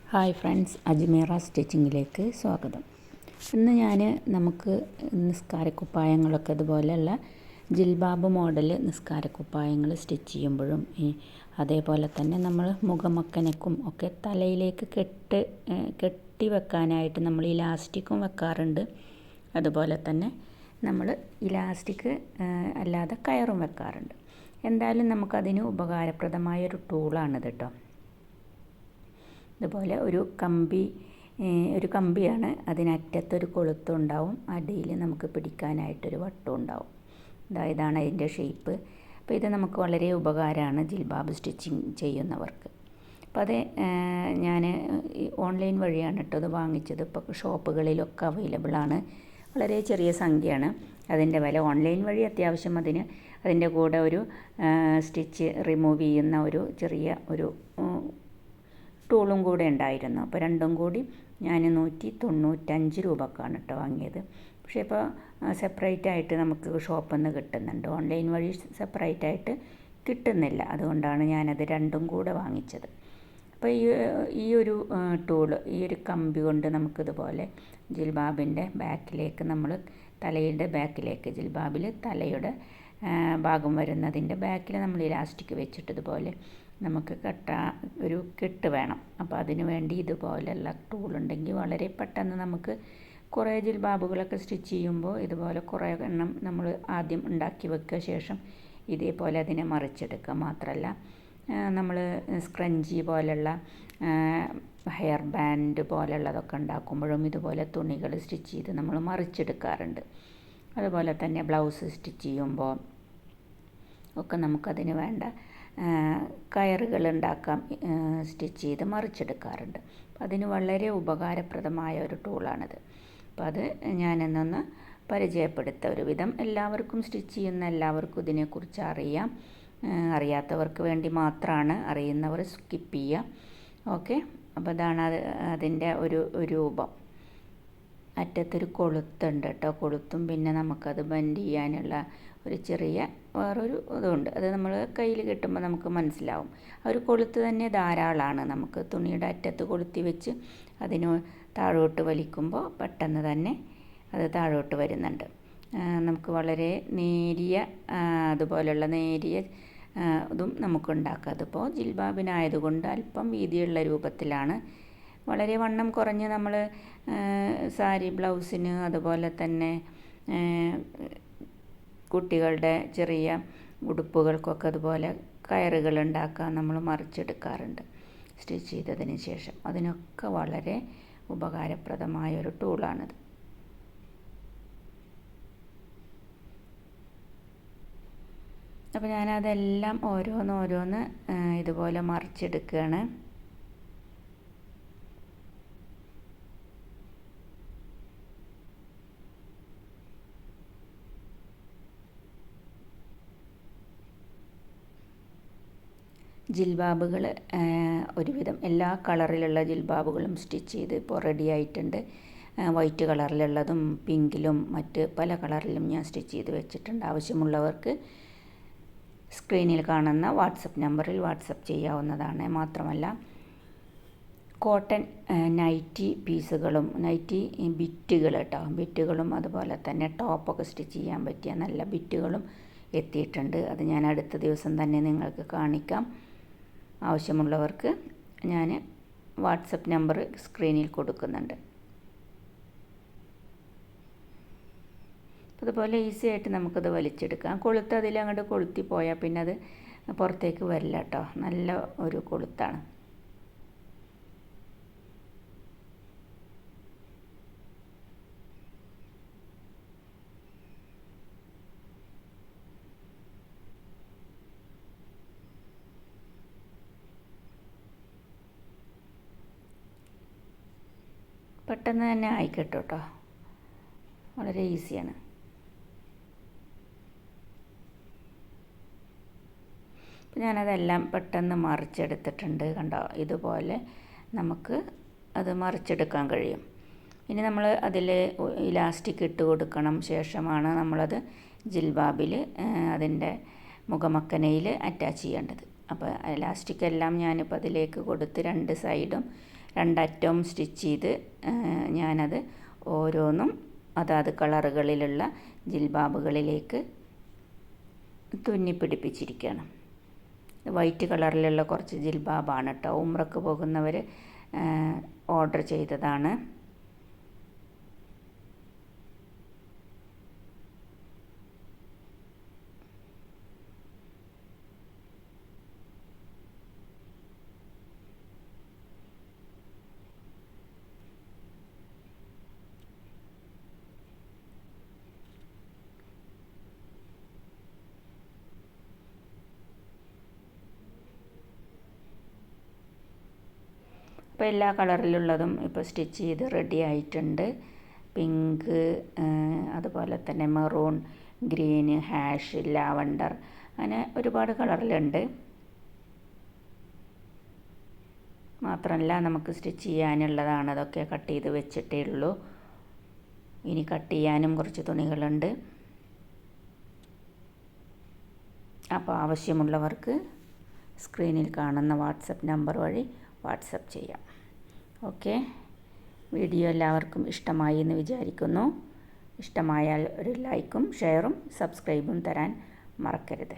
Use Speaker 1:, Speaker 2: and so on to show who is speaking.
Speaker 1: Hi friends, Ajmera സ്റ്റിച്ചിങ്ങിലേക്ക് സ്വാഗതം. ഇന്ന് നമുക്ക് നിസ്കാരക്കുപ്പായങ്ങളൊക്കെ ഇതുപോലെയുള്ള ജിൽബാബ് മോഡൽ നിസ്കാരക്കുപ്പായങ്ങൾ സ്റ്റിച്ച് ചെയ്യുമ്പോഴും അതേപോലെ തന്നെ നമ്മൾ മുഖമക്കനക്കും ഒക്കെ തലയിലേക്ക് കെട്ടി വെക്കാനായിട്ട് നമ്മൾ ഇലാസ്റ്റിക്കും വെക്കാറുണ്ട്. അതുപോലെ തന്നെ നമ്മൾ ഇലാസ്റ്റിക് അല്ലാതെ കയറും വെക്കാറുണ്ട്. എന്തായാലും നമുക്കതിന് ഉപകാരപ്രദമായൊരു ടൂളാണിത് കേട്ടോ. ഇതുപോലെ ഒരു കമ്പിയാണ്, അതിനറ്റത്തൊരു കൊളുത്തുണ്ടാവും, അടിയിൽ നമുക്ക് പിടിക്കാനായിട്ടൊരു വട്ടം ഉണ്ടാവും. ഇതാണ് അതിൻ്റെ ഷേപ്പ്. അപ്പോൾ ഇത് നമുക്ക് വളരെ ഉപകാരമാണ് ജിൽബാബ് സ്റ്റിച്ചിങ് ചെയ്യുന്നവർക്ക്. അപ്പോൾ അത് ഞാൻ ഓൺലൈൻ വഴിയാണ് കേട്ടോ അത് വാങ്ങിച്ചത്. ഇപ്പോൾ ഷോപ്പുകളിലൊക്കെ അവൈലബിളാണ്. വളരെ ചെറിയ സംഖ്യയാണ് അതിൻ്റെ വില. ഓൺലൈൻ വഴി അത്യാവശ്യം അതിൻ്റെ കൂടെ ഒരു സ്റ്റിച്ച് റിമൂവ് ചെയ്യുന്ന ഒരു ചെറിയ ഒരു ടൂളും കൂടെ ഉണ്ടായിരുന്നു. അപ്പോൾ രണ്ടും കൂടി ഞാൻ 195 രൂപക്കാണ് കേട്ടോ വാങ്ങിയത്. പക്ഷേ ഇപ്പോൾ സെപ്പറേറ്റ് ആയിട്ട് നമുക്ക് ഷോപ്പിൽ നിന്ന് കിട്ടുന്നുണ്ട്, ഓൺലൈൻ വഴി സെപ്പറേറ്റ് ആയിട്ട് കിട്ടുന്നില്ല. അതുകൊണ്ടാണ് ഞാനത് രണ്ടും കൂടെ വാങ്ങിച്ചത്. അപ്പോൾ ഈ ഒരു ടൂള്, ഈ ഒരു കമ്പി കൊണ്ട് നമുക്കിതുപോലെ ജിൽബാബിൻ്റെ ബാക്കിലേക്ക്, നമ്മൾ തലയുടെ ബാക്കിലേക്ക്, ജിൽബാബിൽ തലയുടെ ഭാഗം വരുന്നതിൻ്റെ ബാക്കിൽ നമ്മൾ ഇലാസ്റ്റിക് വെച്ചിട്ട് ഇതുപോലെ നമുക്ക് ഒരു കെട്ട് വേണം. അപ്പോൾ അതിന് വേണ്ടി ഇതുപോലെയുള്ള ടൂളുണ്ടെങ്കിൽ വളരെ പെട്ടെന്ന് നമുക്ക് കുറേ ജിൽബാബുകളൊക്കെ സ്റ്റിച്ച് ചെയ്യുമ്പോൾ ഇതുപോലെ കുറേ എണ്ണം നമ്മൾ ആദ്യം ഉണ്ടാക്കി വെക്കുക, ശേഷം ഇതേപോലെ അതിനെ മറിച്ചെടുക്കുക. മാത്രമല്ല നമ്മൾ സ്ക്രഞ്ചി പോലെയുള്ള ഹെയർ ബാൻഡ് പോലെയുള്ളതൊക്കെ ഉണ്ടാക്കുമ്പോഴും ഇതുപോലെ തുണികൾ സ്റ്റിച്ച് ചെയ്ത് നമ്മൾ മറിച്ചെടുക്കാറുണ്ട്. അതുപോലെ തന്നെ ബ്ലൗസ് സ്റ്റിച്ച് ചെയ്യുമ്പോൾ ഒക്കെ നമുക്കതിന് വേണ്ട കയറുകൾ ഉണ്ടാക്കാം, സ്റ്റിച്ച് ചെയ്ത് മറിച്ചെടുക്കാറുണ്ട്. അതിന് വളരെ ഉപകാരപ്രദമായ ഒരു ടൂളാണിത്. അപ്പോൾ അത് ഞാനെന്നൊന്ന് പരിചയപ്പെടുത്താം. ഒരുവിധം എല്ലാവർക്കും, സ്റ്റിച്ച് ചെയ്യുന്ന എല്ലാവർക്കും ഇതിനെക്കുറിച്ച് അറിയാം. അറിയാത്തവർക്ക് വേണ്ടി മാത്രമാണ്, അറിയുന്നവർ സ്കിപ്പ് ചെയ്യുക. ഓക്കെ. അപ്പോൾ ഇതാണ് അതിൻ്റെ ഒരു രൂപം. അറ്റത്തൊരു കൊളുത്തുണ്ട് കേട്ടോ. കൊളുത്തും പിന്നെ നമുക്കത് ബെൻഡ് ചെയ്യാനുള്ള ഒരു ചെറിയ വേറൊരു ഇതുണ്ട്. അത് നമ്മൾ കയ്യിൽ കെട്ടുമ്പോൾ നമുക്ക് മനസ്സിലാവും. ആ ഒരു കൊളുത്ത് തന്നെ ധാരാളമാണ്. നമുക്ക് തുണിയുടെ അറ്റത്ത് കൊളുത്തി വെച്ച് അതിന് താഴോട്ട് വലിക്കുമ്പോൾ പെട്ടെന്ന് തന്നെ അത് താഴോട്ട് വരുന്നുണ്ട്. നമുക്ക് വളരെ നേരിയ അതുപോലെയുള്ള നേരിയ ഇതും നമുക്കുണ്ടാക്കാം. അതിപ്പോൾ ജിൽബാബിനായതുകൊണ്ട് അല്പം വീതിയുള്ള രൂപത്തിലാണ്. വളരെ വണ്ണം കുറഞ്ഞ് നമ്മൾ സാരി ബ്ലൗസിന്, അതുപോലെ തന്നെ കുട്ടികളുടെ ചെറിയ ഉടുപ്പുകൾക്കൊക്കെ അതുപോലെ കയറുകൾ ഉണ്ടാക്കാൻ നമ്മൾ മറിച്ചെടുക്കാറുണ്ട് സ്റ്റിച്ച് ചെയ്തതിന് ശേഷം. അതിനൊക്കെ വളരെ ഉപകാരപ്രദമായൊരു ടൂളാണിത്. അപ്പോൾ ഞാനതെല്ലാം ഓരോന്ന് ഇതുപോലെ മറിച്ചെടുക്കുകയാണ്. ജിൽബാബുകൾ ഒരുവിധം എല്ലാ കളറിലുള്ള ജിൽബാബുകളും സ്റ്റിച്ച് ചെയ്ത് ഇപ്പോൾ റെഡി ആയിട്ടുണ്ട്. വൈറ്റ് കളറിലുള്ളതും പിങ്കിലും മറ്റ് പല കളറിലും ഞാൻ സ്റ്റിച്ച് ചെയ്ത് വെച്ചിട്ടുണ്ട്. ആവശ്യമുള്ളവർക്ക് സ്ക്രീനിൽ കാണുന്ന വാട്സപ്പ് നമ്പറിൽ വാട്സപ്പ് ചെയ്യാവുന്നതാണ്. മാത്രമല്ല കോട്ടൺ നൈറ്റി പീസുകളും, നൈറ്റി ബിറ്റുകൾ കേട്ടോ, ബിറ്റുകളും അതുപോലെ തന്നെ ടോപ്പൊക്കെ സ്റ്റിച്ച് ചെയ്യാൻ പറ്റിയ നല്ല ബിറ്റുകളും എത്തിയിട്ടുണ്ട്. അത് ഞാൻ അടുത്ത ദിവസം തന്നെ നിങ്ങൾക്ക് കാണിക്കാം. ആവശ്യമുള്ളവർക്ക് ഞാൻ വാട്സപ്പ് നമ്പർ സ്ക്രീനിൽ കൊടുക്കുന്നുണ്ട്. അതുപോലെ ഈസി ആയിട്ട് നമുക്കത് വലിച്ചെടുക്കാം. കൊളുത്ത് അതിലങ്ങോട്ട് കൊളുത്തി പോയാൽ പിന്നെ അത് പുറത്തേക്ക് വരില്ല കേട്ടോ. നല്ല ഒരു കൊളുത്താണ്. പെട്ടെന്ന് തന്നെ ആയിക്കിട്ടും കേട്ടോ. വളരെ ഈസിയാണ്. അപ്പോൾ ഞാനതെല്ലാം പെട്ടെന്ന് മറിച്ചെടുത്തിട്ടുണ്ട്. കണ്ടോ, ഇതുപോലെ നമുക്ക് അത് മറിച്ചെടുക്കാൻ കഴിയും. ഇനി നമ്മൾ അതിൽ ഇലാസ്റ്റിക് ഇട്ട് കൊടുക്കണം. ശേഷമാണ് നമ്മളത് ജിൽബാബിൽ അതിൻ്റെ മുഖമക്കനയിൽ അറ്റാച്ച് ചെയ്യേണ്ടത്. അപ്പോൾ ഇലാസ്റ്റിക് എല്ലാം ഞാനിപ്പോൾ അതിലേക്ക് കൊടുത്ത് രണ്ട് സൈഡും രണ്ടറ്റവും സ്റ്റിച്ച് ചെയ്ത് ഞാനത് ഓരോന്നും അതാത് കളറുകളിലുള്ള ജിൽബാബുകളിലേക്ക് തുന്നിപ്പിടിപ്പിച്ചിരിക്കുകയാണ്. വൈറ്റ് കളറിലുള്ള കുറച്ച് ജിൽബാബാണ് കേട്ടോ. ഉംറക്ക് പോകുന്നവർ ഓർഡർ ചെയ്തതാണ്. അപ്പോൾ എല്ലാ കളറിലുള്ളതും ഇപ്പോൾ സ്റ്റിച്ച് ചെയ്ത് റെഡി ആയിട്ടുണ്ട്. പിങ്ക്, അതുപോലെ തന്നെ മെറൂൺ, ഗ്രീന്, ഹാഷ്, ലാവണ്ടർ, അങ്ങനെ ഒരുപാട് കളറിലുണ്ട്. മാത്രമല്ല നമുക്ക് സ്റ്റിച്ച് ചെയ്യാനുള്ളതാണ്. അതൊക്കെ കട്ട് ചെയ്ത് വെച്ചിട്ടേ ഉള്ളൂ. ഇനി കട്ട് ചെയ്യാനും കുറച്ച് തുണികളുണ്ട്. അപ്പോൾ ആവശ്യമുള്ളവർക്ക് സ്ക്രീനിൽ കാണുന്ന വാട്സപ്പ് നമ്പർ വഴി വാട്സപ്പ് ചെയ്യാം. ഓക്കെ, വീഡിയോ എല്ലാവർക്കും ഇഷ്ടമായി എന്ന് വിചാരിക്കുന്നു. ഇഷ്ടമായാൽ ഒരു ലൈക്കും ഷെയറും സബ്സ്ക്രൈബും തരാൻ മറക്കരുത്.